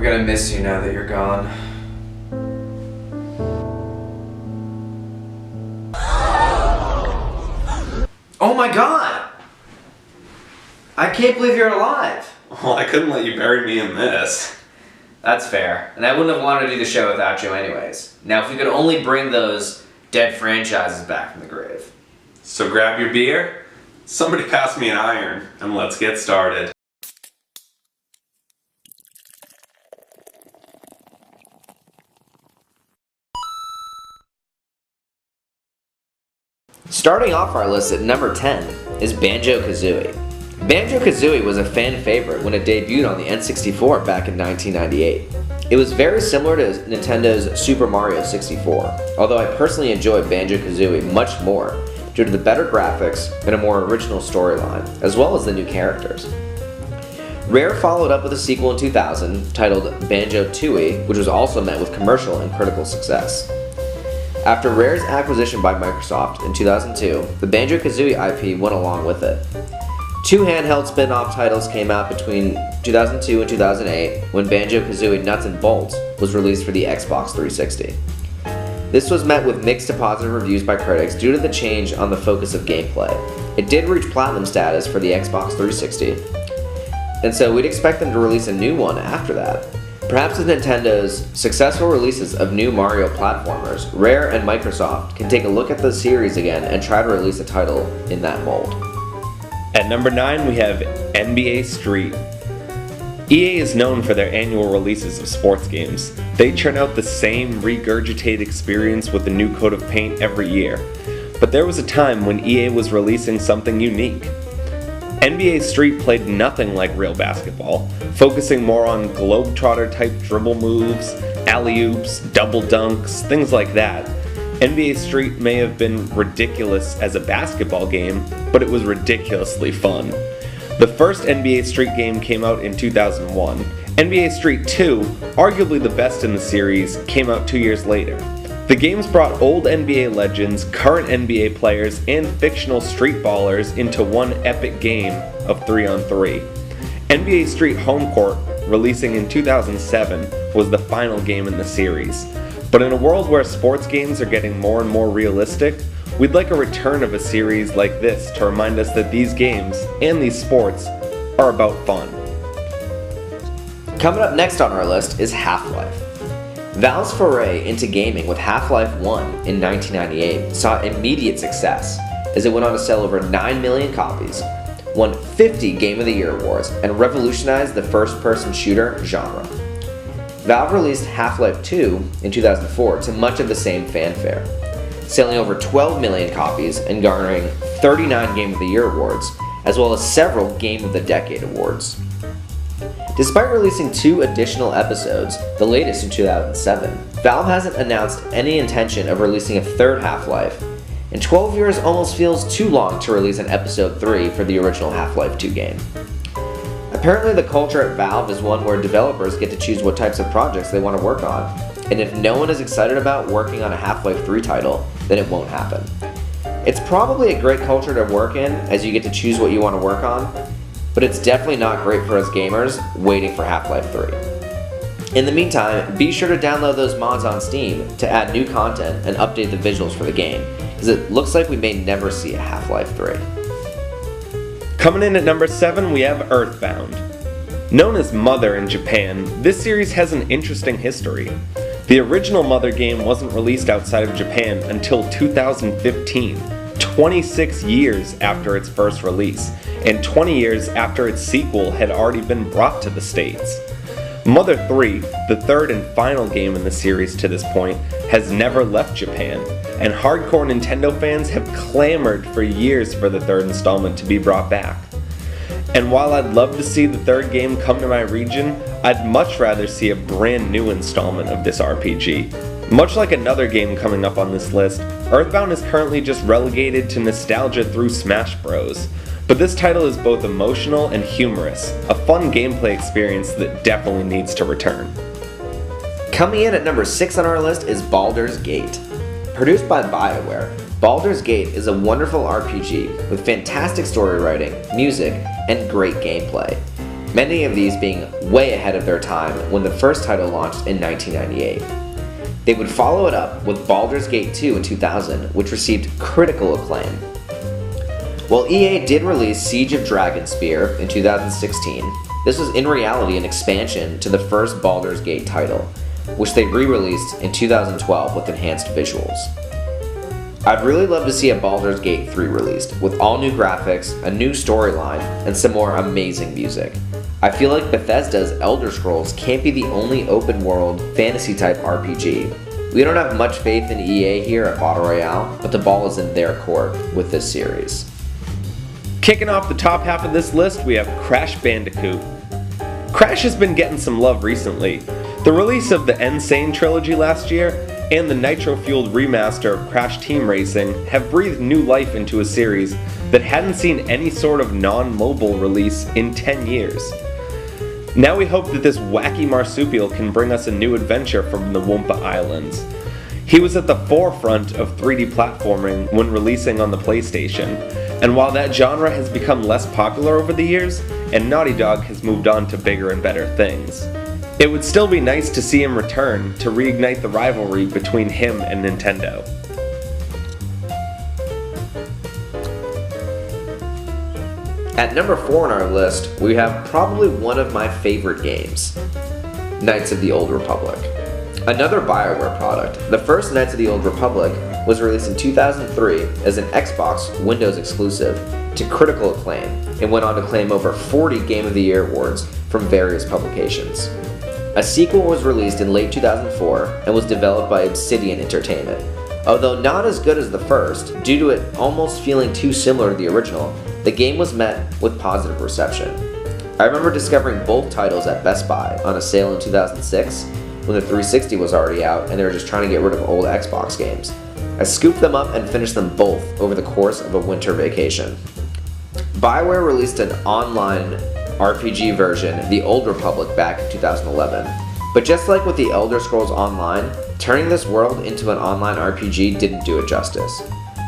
gonna miss you now that you're gone. Oh my god! I can't believe you're alive! Well, I couldn't let you bury me in this. That's fair. And I wouldn't have wanted to do the show without you anyways. Now, if we could only bring those dead franchises back from the grave. So grab your beer, somebody pass me an iron, and let's get started. Starting off our list at number 10 is Banjo-Kazooie. Banjo-Kazooie was a fan favorite when it debuted on the N64 back in 1998. It was very similar to Nintendo's Super Mario 64, although I personally enjoy Banjo-Kazooie much more due to the better graphics and a more original storyline, as well as the new characters. Rare followed up with a sequel in 2000 titled Banjo-Tooie, which was also met with commercial and critical success. After Rare's acquisition by Microsoft in 2002, the Banjo-Kazooie IP went along with it. Two handheld spin-off titles came out between 2002 and 2008 when Banjo-Kazooie Nuts and Bolts was released for the Xbox 360. This was met with mixed to positive reviews by critics due to the change on the focus of gameplay. It did reach platinum status for the Xbox 360, and so we'd expect them to release a new one after that. Perhaps with Nintendo's successful releases of new Mario platformers, Rare and Microsoft can take a look at the series again and try to release a title in that mold. At number 9 we have NBA Street. EA is known for their annual releases of sports games. They churn out the same regurgitated experience with a new coat of paint every year. But there was a time when EA was releasing something unique. NBA Street played nothing like real basketball, focusing more on globetrotter type dribble moves, alley-oops, double dunks, things like that. NBA Street may have been ridiculous as a basketball game, but it was ridiculously fun. The first NBA Street game came out in 2001. NBA Street 2, arguably the best in the series, came out 2 years later. The games brought old NBA legends, current NBA players, and fictional street ballers into one epic game of 3-on-3. NBA Street Home Court, releasing in 2007, was the final game in the series. But in a world where sports games are getting more and more realistic, we'd like a return of a series like this to remind us that these games, and these sports, are about fun. Coming up next on our list is Half-Life. Valve's foray into gaming with Half-Life 1 in 1998 saw immediate success as it went on to sell over 9 million copies, won 50 Game of the Year awards, and revolutionized the first-person shooter genre. Valve released Half-Life 2 in 2004 to much of the same fanfare, selling over 12 million copies and garnering 39 Game of the Year awards, as well as several Game of the Decade awards. Despite releasing 2 additional episodes, the latest in 2007, Valve hasn't announced any intention of releasing a third Half-Life, and 12 years almost feels too long to release an episode 3 for the original Half-Life 2 game. Apparently the culture at Valve is one where developers get to choose what types of projects they want to work on, and if no one is excited about working on a Half-Life 3 title, then it won't happen. It's probably a great culture to work in, as you get to choose what you want to work on, but it's definitely not great for us gamers waiting for Half-Life 3. In the meantime, be sure to download those mods on Steam to add new content and update the visuals for the game, because it looks like we may never see a Half-Life 3. Coming in at number 7 we have Earthbound. Known as Mother in Japan, this series has an interesting history. The original Mother game wasn't released outside of Japan until 2015, 26 years after its first release, and 20 years after its sequel had already been brought to the States. Mother 3, the third and final game in the series to this point, has never left Japan, and hardcore Nintendo fans have clamored for years for the third installment to be brought back. And while I'd love to see the third game come to my region, I'd much rather see a brand new installment of this RPG. Much like another game coming up on this list, Earthbound is currently just relegated to nostalgia through Smash Bros. But this title is both emotional and humorous, a fun gameplay experience that definitely needs to return. Coming in at number 6 on our list is Baldur's Gate. Produced by BioWare, Baldur's Gate is a wonderful RPG with fantastic story writing, music, and great gameplay. many of these being way ahead of their time when the first title launched in 1998. They would follow it up with Baldur's Gate 2 in 2000, which received critical acclaim. While EA did release Siege of Dragonspear in 2016, this was in reality an expansion to the first Baldur's Gate title, which they re-released in 2012 with enhanced visuals. I'd really love to see a Baldur's Gate 3 released, with all new graphics, a new storyline, and some more amazing music. I feel like Bethesda's Elder Scrolls can't be the only open-world, fantasy-type RPG. We don't have much faith in EA here at Battle Royale, but the ball is in their court with this series. Kicking off the top half of this list, we have Crash Bandicoot. Crash has been getting some love recently. The release of the N. Sane trilogy last year and the nitro-fueled remaster of Crash Team Racing have breathed new life into a series that hadn't seen any sort of non-mobile release in 10 years. Now we hope that this wacky marsupial can bring us a new adventure from the Wumpa Islands. He was at the forefront of 3D platforming when releasing on the PlayStation, and while that genre has become less popular over the years, and Naughty Dog has moved on to bigger and better things, it would still be nice to see him return to reignite the rivalry between him and Nintendo. At number 4 on our list, we have probably one of my favorite games, Knights of the Old Republic. Another BioWare product, the first Knights of the Old Republic was released in 2003 as an Xbox Windows exclusive to critical acclaim and went on to claim over 40 Game of the Year awards from various publications. A sequel was released in late 2004 and was developed by Obsidian Entertainment. Although not as good as the first, due to it almost feeling too similar to the original, the game was met with positive reception. I remember discovering both titles at Best Buy on a sale in 2006 when the 360 was already out and they were just trying to get rid of old Xbox games. I scooped them up and finished them both over the course of a winter vacation. BioWare released an online RPG version, The Old Republic, back in 2011. But just like with the Elder Scrolls Online, turning this world into an online RPG didn't do it justice.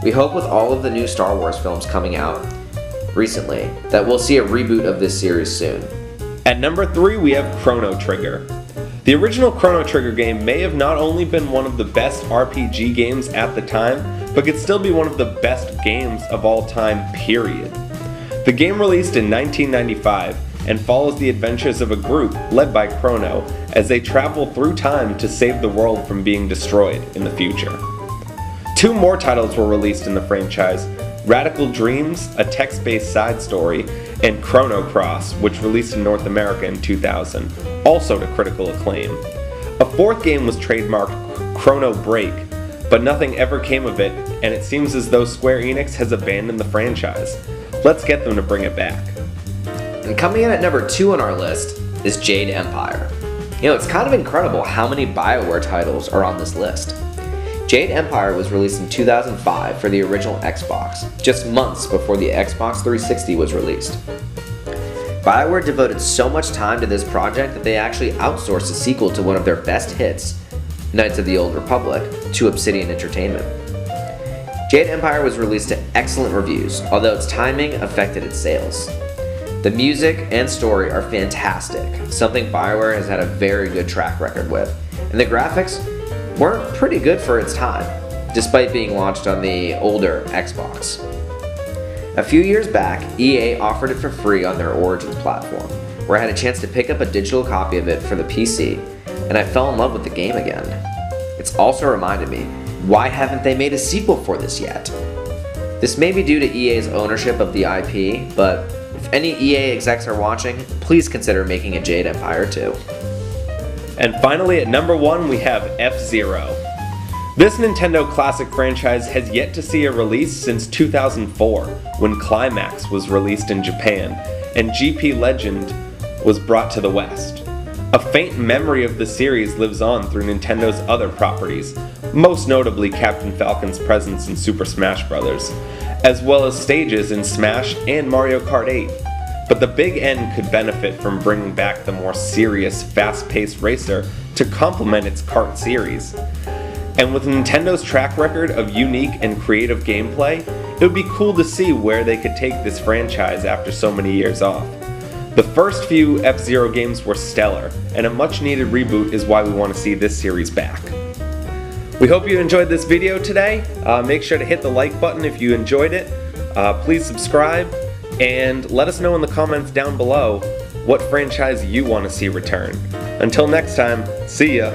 We hope with all of the new Star Wars films coming out recently that we'll see a reboot of this series soon. At number 3, we have Chrono Trigger. The original Chrono Trigger game may have not only been one of the best RPG games at the time, but could still be one of the best games of all time, period. The game released in 1995 and follows the adventures of a group led by Chrono as they travel through time to save the world from being destroyed in the future. 2 more titles were released in the franchise, Radical Dreams, a text-based side story, and Chrono Cross, which released in North America in 2000, also to critical acclaim. A 4th game was trademarked Chrono Break, but nothing ever came of it, and it seems as though Square Enix has abandoned the franchise. Let's get them to bring it back. And coming in at number 2 on our list is Jade Empire. You know, it's kind of incredible how many BioWare titles are on this list. Jade Empire was released in 2005 for the original Xbox, just months before the Xbox 360 was released. BioWare devoted so much time to this project that they actually outsourced a sequel to one of their best hits, Knights of the Old Republic, to Obsidian Entertainment. Jade Empire was released to excellent reviews, although its timing affected its sales. The music and story are fantastic, something BioWare has had a very good track record with, and the graphics weren't pretty good for its time, despite being launched on the older Xbox. A few years back, EA offered it for free on their Origins platform, where I had a chance to pick up a digital copy of it for the PC, and I fell in love with the game again. It's also reminded me, why haven't they made a sequel for this yet? This may be due to EA's ownership of the IP, but if any EA execs are watching, please consider making a Jade Empire too. And finally, at number 1, we have F-Zero. This Nintendo classic franchise has yet to see a release since 2004, when Climax was released in Japan, and GP Legend was brought to the West. A faint memory of the series lives on through Nintendo's other properties, most notably Captain Falcon's presence in Super Smash Bros., as well as stages in Smash and Mario Kart 8. But the Big N could benefit from bringing back the more serious, fast-paced racer to complement its kart series. And with Nintendo's track record of unique and creative gameplay, it would be cool to see where they could take this franchise after so many years off. The first few F-Zero games were stellar, and a much needed reboot is why we want to see this series back. We hope you enjoyed this video today. Make sure to hit the like button if you enjoyed it. Please subscribe, and let us know in the comments down below what franchise you want to see return. Until next time, see ya!